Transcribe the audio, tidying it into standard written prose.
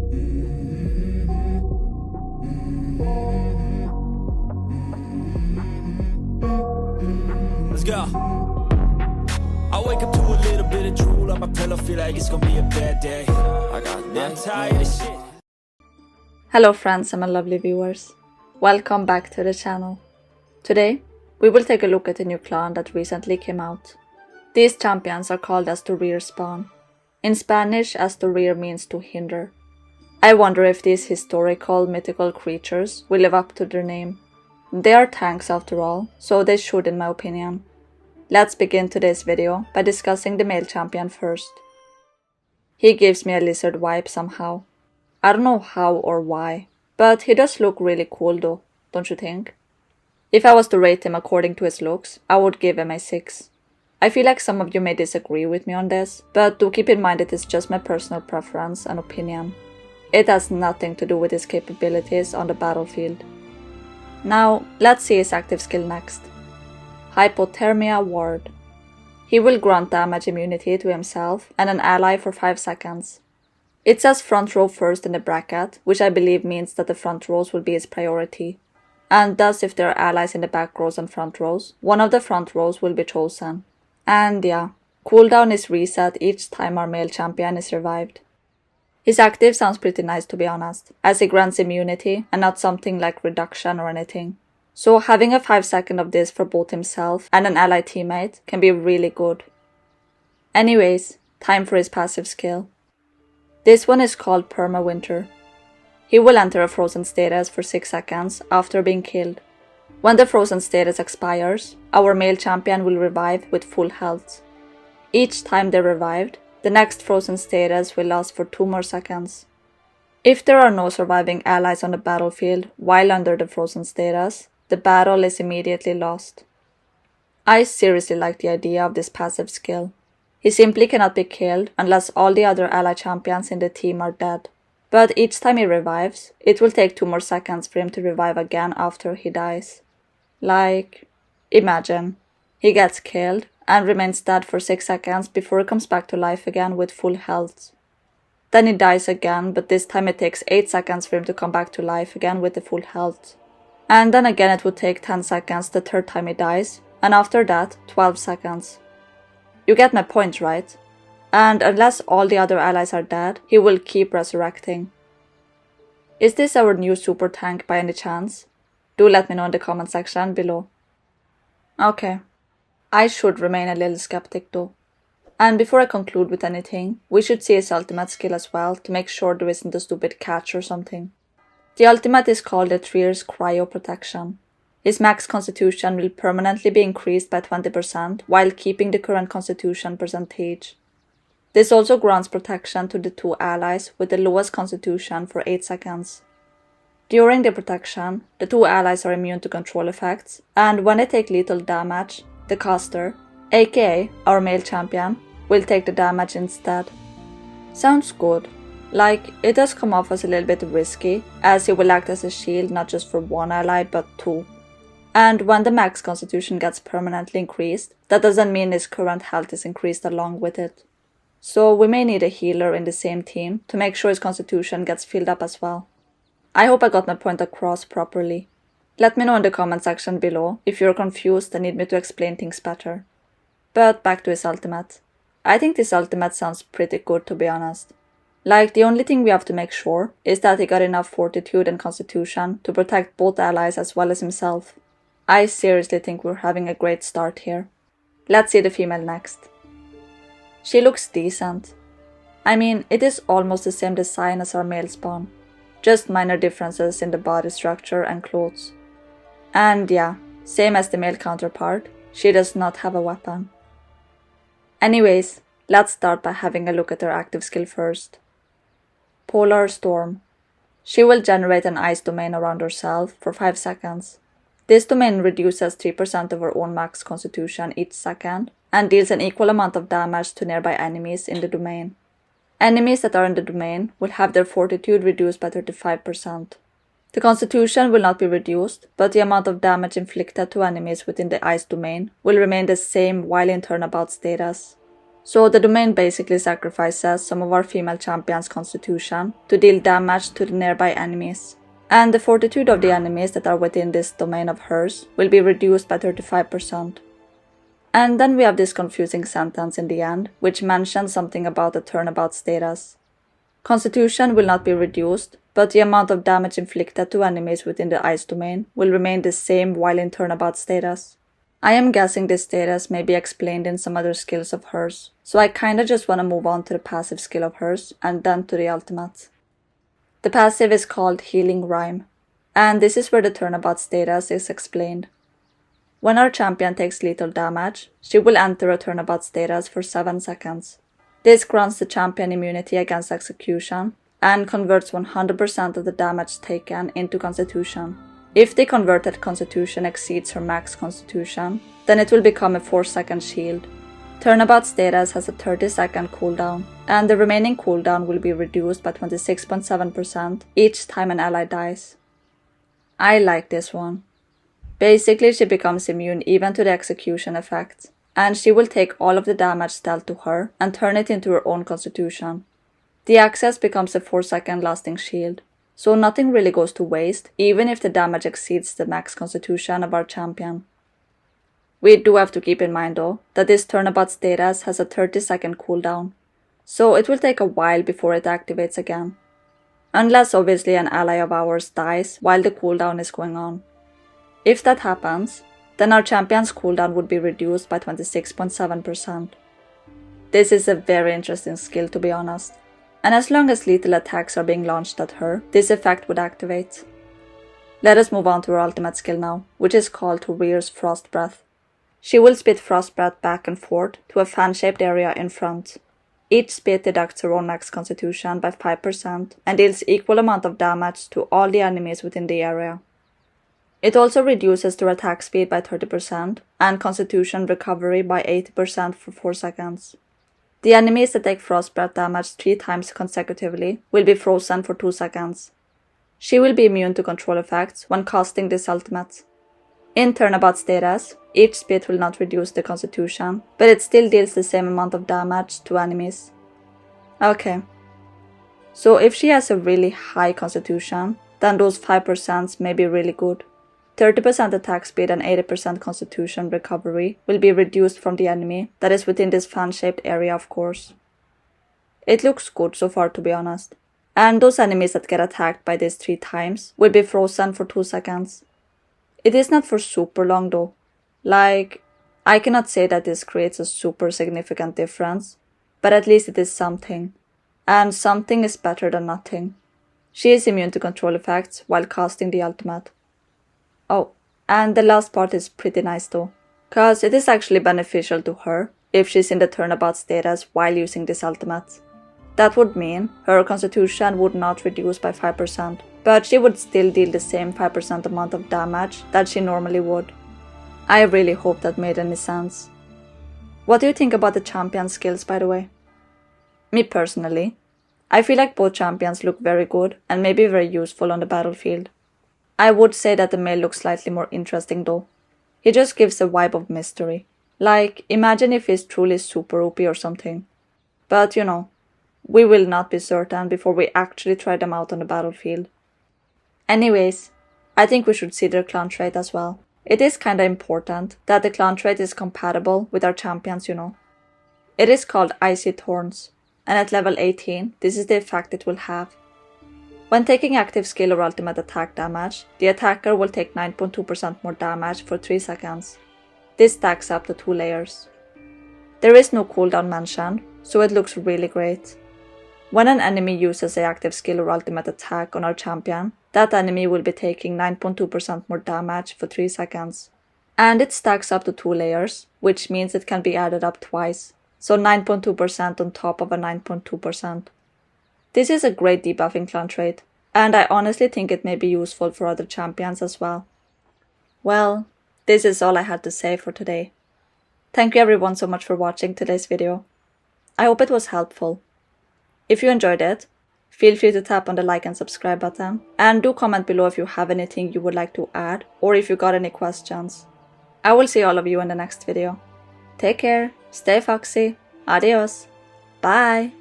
Let's go. I wake up to a little bit of drool on my pillow, feel like it's gonna be a bad day. I'm tired of shit. Hello friends and my lovely viewers. Welcome back to the channel. Today, we will take a look at a new clan that recently came out. These champions are called Estorir spawn. In Spanish, Estorir means to hinder. I wonder if these historical, mythical creatures will live up to their name. They are tanks after all, so they should in my opinion. Let's begin today's video by discussing the male champion first. He gives me a lizard vibe somehow. I don't know how or why, but he does look really cool though, don't you think? If I was to rate him according to his looks, I would give him a 6. I feel like some of you may disagree with me on this, but do keep in mind it is just my personal preference and opinion. It has nothing to do with his capabilities on the battlefield. Now, let's see his active skill next. Hypothermia Ward. He will grant damage immunity to himself and an ally for 5 seconds. It says front row first in the bracket, which I believe means that the front rows will be his priority. And thus if there are allies in the back rows and front rows, one of the front rows will be chosen. And yeah, cooldown is reset each time our male champion is revived. His active sounds pretty nice to be honest, as it grants immunity and not something like reduction or anything. So having a 5 second of this for both himself and an ally teammate can be really good. Anyways, time for his passive skill. This one is called Perma-Winter. He will enter a frozen status for 6 seconds after being killed. When the frozen status expires, our male champion will revive with full health. Each time they're revived, the next frozen status will last for 2 more seconds. If there are no surviving allies on the battlefield while under the frozen status, the battle is immediately lost. I seriously like the idea of this passive skill. He simply cannot be killed unless all the other ally champions in the team are dead. But each time he revives, it will take 2 more seconds for him to revive again after he dies. Like, imagine, he gets killed and remains dead for 6 seconds before he comes back to life again with full health. Then he dies again, but this time it takes 8 seconds for him to come back to life again with the full health. And then again it would take 10 seconds the third time he dies, and after that 12 seconds. You get my point, right? And unless all the other allies are dead, he will keep resurrecting. Is this our new super tank by any chance? Do let me know in the comment section below. Okay, I should remain a little skeptic though. And before I conclude with anything, we should see his ultimate skill as well to make sure there isn't a stupid catch or something. The ultimate is called Estorir's Cryo Protection. His max constitution will permanently be increased by 20% while keeping the current constitution percentage. This also grants protection to the 2 allies with the lowest constitution for 8 seconds. During the protection, the 2 allies are immune to control effects, and when they take lethal damage, the caster, aka our male champion, will take the damage instead. Sounds good. Like, it does come off as a little bit risky, as it will act as a shield not just for 1 ally but 2. And when the max constitution gets permanently increased, that doesn't mean his current health is increased along with it. So we may need a healer in the same team to make sure his constitution gets filled up as well. I hope I got my point across properly. Let me know in the comment section below if you're confused and need me to explain things better. But back to his ultimate. I think this ultimate sounds pretty good to be honest. Like, the only thing we have to make sure is that he got enough fortitude and constitution to protect both allies as well as himself. I seriously think we're having a great start here. Let's see the female next. She looks decent. I mean, it is almost the same design as our male spawn, just minor differences in the body structure and clothes. And yeah, same as the male counterpart, she does not have a weapon. Anyways, let's start by having a look at her active skill first. Polar Storm. She will generate an ice domain around herself for 5 seconds. This domain reduces 3% of her own max constitution each second, and deals an equal amount of damage to nearby enemies in the domain. Enemies that are in the domain will have their fortitude reduced by 35%. The constitution will not be reduced, but the amount of damage inflicted to enemies within the ice domain will remain the same while in turnabout status. So the domain basically sacrifices some of our female champions' constitution to deal damage to the nearby enemies. And the fortitude of the enemies that are within this domain of hers will be reduced by 35%. And then we have this confusing sentence in the end, which mentions something about the turnabout status. Constitution will not be reduced, but the amount of damage inflicted to enemies within the ice domain will remain the same while in turnabout status. I am guessing this status may be explained in some other skills of hers, so I kinda just wanna move on to the passive skill of hers and then to the ultimate. The passive is called Healing Rhyme, and this is where the turnabout status is explained. When our champion takes lethal damage, she will enter a turnabout status for 7 seconds. This grants the champion immunity against execution and converts 100% of the damage taken into constitution. If the converted constitution exceeds her max constitution, then it will become a 4-second shield. Turnabout status has a 30-second cooldown, and the remaining cooldown will be reduced by 26.7% each time an ally dies. I like this one. Basically, she becomes immune even to the execution effect, and she will take all of the damage dealt to her and turn it into her own constitution. The access becomes a 4-second lasting shield, so nothing really goes to waste, even if the damage exceeds the max constitution of our champion. We do have to keep in mind though, that this turnabout status has a 30-second cooldown, so it will take a while before it activates again. Unless obviously an ally of ours dies while the cooldown is going on. If that happens, then our champion's cooldown would be reduced by 26.7%. This is a very interesting skill to be honest, and as long as lethal attacks are being launched at her, this effect would activate. Let us move on to her ultimate skill now, which is called Torir's Frost Breath. She will spit Frost Breath back and forth to a fan-shaped area in front. Each spit deducts her own max constitution by 5% and deals equal amount of damage to all the enemies within the area. It also reduces their attack speed by 30% and constitution recovery by 80% for 4 seconds. The enemies that take Frost Breath damage 3 times consecutively will be frozen for 2 seconds. She will be immune to control effects when casting this ultimate. In turnabout status, each spit will not reduce the constitution, but it still deals the same amount of damage to enemies. Okay. So if she has a really high constitution, then those 5% may be really good. 30% attack speed and 80% constitution recovery will be reduced from the enemy that is within this fan-shaped area of course. It looks good so far to be honest. And those enemies that get attacked by this 3 times will be frozen for 2 seconds. It is not for super long though. Like, I cannot say that this creates a super significant difference, but at least it is something. And something is better than nothing. She is immune to control effects while casting the ultimate. Oh, and the last part is pretty nice though, cause it is actually beneficial to her if she's in the turnabout status while using this ultimate. That would mean her constitution would not reduce by 5%, but she would still deal the same 5% amount of damage that she normally would. I really hope that made any sense. What do you think about the champion skills by the way? Me personally, I feel like both champions look very good and may be very useful on the battlefield. I would say that the male looks slightly more interesting though. He just gives a vibe of mystery. Like, imagine if he's truly super OP or something. But you know, we will not be certain before we actually try them out on the battlefield. Anyways, I think we should see their clan trait as well. It is kinda important that the clan trait is compatible with our champions, you know. It is called Icy Thorns, and at level 18, this is the effect it will have. When taking active skill or ultimate attack damage, the attacker will take 9.2% more damage for 3 seconds. This stacks up to 2 layers. There is no cooldown mentioned, so it looks really great. When an enemy uses an active skill or ultimate attack on our champion, that enemy will be taking 9.2% more damage for 3 seconds. And it stacks up to 2 layers, which means it can be added up twice, so 9.2% on top of a 9.2%. This is a great debuffing clan trait, and I honestly think it may be useful for other champions as well. Well, this is all I had to say for today. Thank you everyone so much for watching today's video. I hope it was helpful. If you enjoyed it, feel free to tap on the like and subscribe button, and do comment below if you have anything you would like to add or if you got any questions. I will see all of you in the next video. Take care, stay foxy, Adios. Bye.